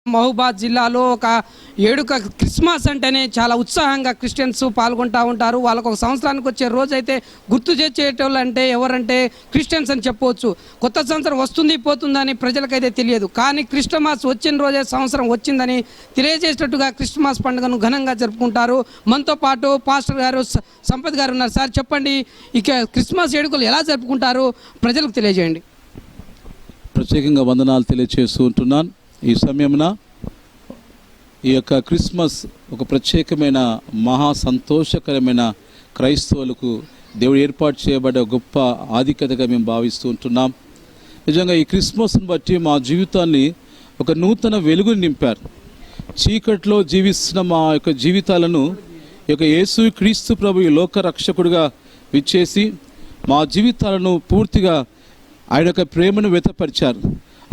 మహబూబాద్ జిల్లాలో ఒక ఏడుక క్రిస్మస్ అంటేనే చాలా ఉత్సాహంగా క్రిస్టియన్స్ పాల్గొంటూ ఉంటారు. వాళ్ళకు ఒక సంవత్సరానికి వచ్చే రోజు అయితే గుర్తు చేసేటోళ్ళు అంటే ఎవరంటే క్రిస్టియన్స్ అని చెప్పవచ్చు. కొత్త సంవత్సరం వస్తుంది పోతుందని ప్రజలకైతే తెలియదు, కానీ క్రిస్టమస్ వచ్చిన రోజే సంవత్సరం వచ్చిందని తెలియజేసేటట్టుగా క్రిస్మస్ పండుగను ఘనంగా జరుపుకుంటారు. మనతో పాటు పాస్టర్ గారు సంపత్ గారు ఉన్నారు. సార్ చెప్పండి, ఇక క్రిస్మస్ వేడుకలు ఎలా జరుపుకుంటారు ప్రజలకు తెలియజేయండి. ప్రత్యేకంగా వందనాలు తెలియజేస్తూ ఉంటున్నాను. ఈ సమయమున ఈ యొక్క క్రిస్మస్ ఒక ప్రత్యేకమైన మహా సంతోషకరమైన క్రైస్తవులకు దేవుడు ఏర్పాటు చేయబడ్డ గొప్ప ఆధిక్యతగా మేము భావిస్తూ ఉంటున్నాం. నిజంగా ఈ క్రిస్మస్ని బట్టి మా జీవితాన్ని ఒక నూతన వెలుగుని నింపారు. చీకట్లో జీవిస్తున్న మా యొక్క జీవితాలను ఈ యొక్క యేసు క్రీస్తు ప్రభు ఈ లోక రక్షకుడిగా విచ్చేసి మా జీవితాలను పూర్తిగా ఆయన యొక్క ప్రేమను వ్యతపరిచారు.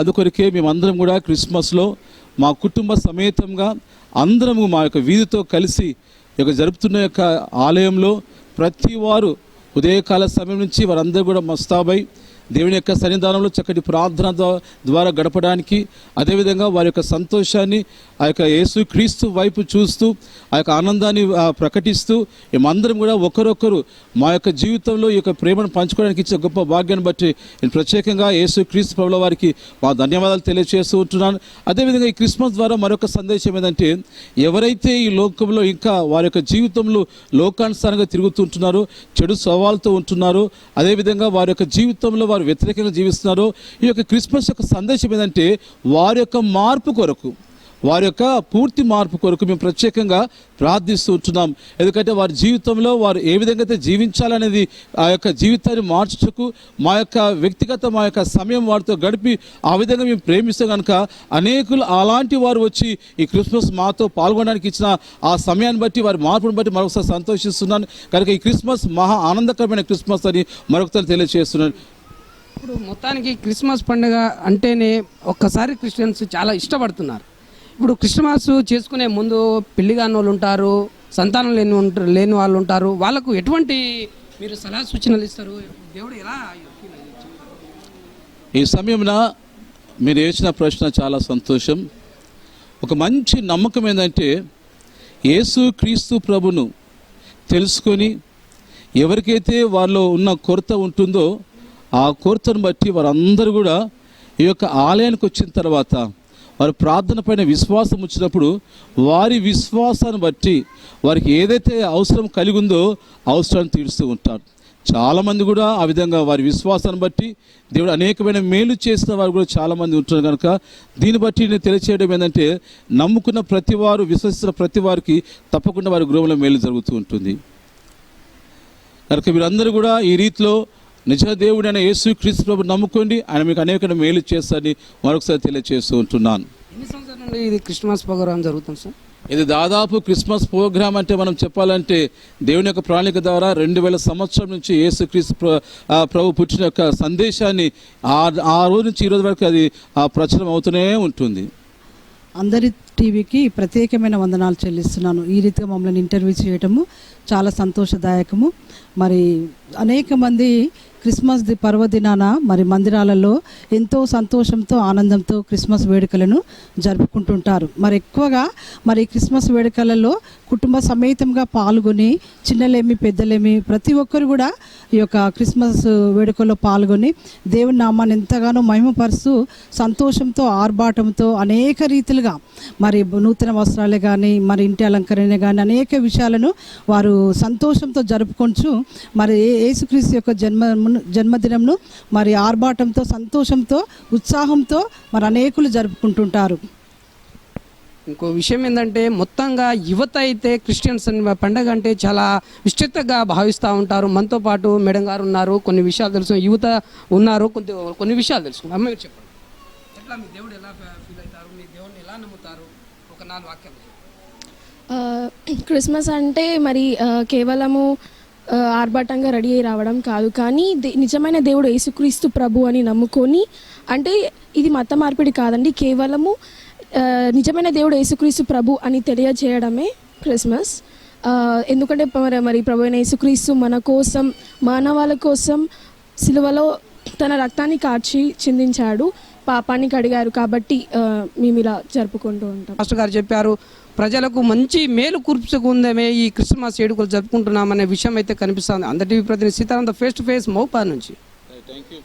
అందుకొరకే మేమందరం కూడా క్రిస్మస్లో మా కుటుంబ సమేతంగా అందరము మా యొక్క వీధితో కలిసి జరుపుతున్న యొక్క ఆలయంలో ప్రతి వారు ఉదయకాల సమయం నుంచి వారందరూ కూడా మస్తాబై దేవుని యొక్క సన్నిధానంలో చక్కటి ప్రార్థన ద్వారా గడపడానికి, అదేవిధంగా వారి యొక్క సంతోషాన్ని ఆ యొక్క యేసు క్రీస్తు వైపు చూస్తూ ఆ యొక్క ఆనందాన్ని ప్రకటిస్తూ మేమందరం కూడా ఒకరొకరు మా యొక్క జీవితంలో ఈ యొక్క ప్రేమను పంచుకోవడానికి ఇచ్చే గొప్ప భాగ్యాన్ని బట్టి నేను ప్రత్యేకంగా యేసు క్రీస్తు ప్రభుల వారికి మా ధన్యవాదాలు తెలియజేస్తూ ఉంటున్నాను. అదేవిధంగా ఈ క్రిస్మస్ ద్వారా మరొక సందేశం ఏంటంటే, ఎవరైతే ఈ లోకంలో ఇంకా వారి యొక్క జీవితంలో లోకానుసారంగా తిరుగుతుంటున్నారో, చెడు స్వభావాలతో ఉంటున్నారో, అదేవిధంగా వారి యొక్క జీవితంలో వారు వ్యతిరేకంగా జీవిస్తున్నారో, ఈ యొక్క క్రిస్మస్ యొక్క సందేశం ఏంటంటే వారి యొక్క మార్పు కొరకు, వారి యొక్క పూర్తి మార్పు కొరకు మేము ప్రత్యేకంగా ప్రార్థిస్తూ ఉంటున్నాం. ఎందుకంటే వారి జీవితంలో వారు ఏ విధంగా అయితే జీవించాలనేది ఆ యొక్క జీవితాన్ని మార్చుటకు మా యొక్క వ్యక్తిగత మా యొక్క సమయం వారితో గడిపి ఆ విధంగా మేము ప్రేమిస్తే కనుక అనేకులు అలాంటి వారు వచ్చి ఈ క్రిస్మస్ మాతో పాల్గొనడానికి ఇచ్చిన ఆ సమయాన్ని బట్టి వారి మార్పును బట్టి మరొకసారి సంతోషిస్తున్నాను. కనుక ఈ క్రిస్మస్ మహా ఆనందకరమైన క్రిస్మస్ అని మరొకసారి తెలియజేస్తున్నాను. ఇప్పుడు మొత్తానికి క్రిస్మస్ పండుగ అంటేనే ఒక్కసారి క్రిస్టియన్స్ చాలా ఇష్టపడుతున్నారు. ఇప్పుడు క్రిస్మస్ చేసుకునే ముందు పెళ్లి కాని వాళ్ళు ఉంటారు, సంతానం లేని వాళ్ళు ఉంటారు. వాళ్ళకు ఎటువంటి మీరు సలహా సూచనలు ఇస్తారు? దేవుడు ఎలా? ఈ సమయంలో మీరు వేసిన ప్రశ్న చాలా సంతోషం. ఒక మంచి నమ్మకం ఏంటంటే, యేసు క్రీస్తు ప్రభును తెలుసుకొని ఎవరికైతే వాళ్ళలో ఉన్న కొరత ఉంటుందో ఆ కొరతను బట్టి వారందరూ కూడా ఈ యొక్క ఆలయానికి వచ్చిన తర్వాత వారి ప్రార్థన పైన విశ్వాసం వచ్చినప్పుడు వారి విశ్వాసాన్ని బట్టి వారికి ఏదైతే అవసరం కలిగి ఉందో అవసరాన్ని తీరుస్తూ ఉంటారు. చాలామంది కూడా ఆ విధంగా వారి విశ్వాసాన్ని బట్టి దేవుడు అనేకమైన మేలు చేసిన వారు కూడా చాలామంది ఉంటున్నారు. కనుక దీన్ని బట్టి నేను తెలియచేయడం ఏంటంటే, నమ్ముకున్న ప్రతి వారు, విశ్వసిస్తున్న ప్రతి వారికి తప్పకుండా వారి గృహంలో మేలు జరుగుతూ ఉంటుంది. కనుక మీరందరూ కూడా ఈ రీతిలో నిజ దేవుడు అయిన యేసు క్రీస్తు ప్రభు నమ్ముకోండి, ఆయన మీకు అనేక మేలు చేస్తారని మరొకసారి తెలియజేస్తూ ఉంటున్నాను. ఎన్ని సంవత్సరాల నుండి ఇది క్రిస్మస్ ప్రోగ్రాం జరుగుతుంది సార్? ఇది దాదాపు క్రిస్మస్ ప్రోగ్రాం అంటే మనం చెప్పాలంటే దేవుని యొక్క ప్రణాళిక ద్వారా 2000 సంవత్సరం నుంచి యేసు క్రీస్తు ప్రభు పుట్టిన యొక్క సందేశాన్ని ఆ రోజు నుంచి ఈ రోజు వరకు అది ప్రచారం అవుతూనే ఉంటుంది. అందరి టీవీకి ప్రత్యేకమైన వందనాలు చెల్లిస్తున్నాను. ఈ రీతిగా మమ్మల్ని ఇంటర్వ్యూ చేయటము చాలా సంతోషదాయకము. మరి అనేక మంది క్రిస్మస్ పర్వదినాన మరి మందిరాలలో ఎంతో సంతోషంతో ఆనందంతో క్రిస్మస్ వేడుకలను జరుపుకుంటుంటారు. మరి ఎక్కువగా మరి క్రిస్మస్ వేడుకలలో కుటుంబ సమేతంగా పాల్గొని చిన్నలేమి పెద్దలేమి ప్రతి ఒక్కరు కూడా ఈ యొక్క క్రిస్మస్ వేడుకల్లో పాల్గొని దేవుని నామాన్ని ఎంతగానో మహిమపరుస్తూ సంతోషంతో ఆర్భాటంతో అనేక రీతిలుగా మరి నూతన వస్త్రాలే కానీ మరి ఇంటి అలంకరణ కానీ అనేక విషయాలను వారు సంతోషంతో జరుపుకొంచు మరి యేసుక్రీస్తు యొక్క జన్మదినంను మరి ఆర్భాటంతో సంతోషంతో ఉత్సాహంతో మరి అనేకులు జరుపుకుంటుంటారు. ఇంకో విషయం ఏంటంటే, మొత్తంగా యువత అయితే క్రిస్టియన్స్ పండగ అంటే చాలా విస్తృతంగా భావిస్తూ ఉంటారు. మనతో పాటు మేడం గారు ఉన్నారు, కొన్ని విషయాలు తెలుసు, యువత ఉన్నారు, కొన్ని విషయాలు తెలుసు. అమ్మ మీరు చెప్పండి, ఎట్లా మీ దేవుడు ఎలా ఫీల్ అవుతారు, మీ దేవుడిని ఎలా నమ్ముతారు? ఒక 4 వాక్యాలు. క్రిస్మస్ అంటే మరి కేవలము ఆర్భాటంగా రెడీ అయ్యి రావడం కాదు, కానీ నిజమైన దేవుడు యేసుక్రీస్తు ప్రభు అని నమ్ముకొని, అంటే ఇది మత మార్పిడి కాదండి, కేవలము నిజమైన దేవుడు యేసుక్రీస్తు ప్రభు అని తెలియజేయడమే క్రిస్మస్. ఎందుకంటే మరి ప్రభు అయిన యేసుక్రీస్తు మన కోసం, మానవాళి కోసం సిలువలో తన రక్తాన్ని కార్చి చిందించాడు. పాపాన్ని కడిగారు కాబట్టి మేము ఇలా జరుపుకుంటూ ఉంటాం. మాస్టర్ గారు చెప్పారు ప్రజలకు మంచి మేలు కూర్చుకుందమే ఈ క్రిస్మస్ వేడుకలు జరుపుకుంటున్నామనే విషయం అయితే కనిపిస్తుంది. అందరి టీవీ ప్రతినిధి సీతారాం ఫేస్ టు ఫేస్ మౌపా నుంచి. Thank you.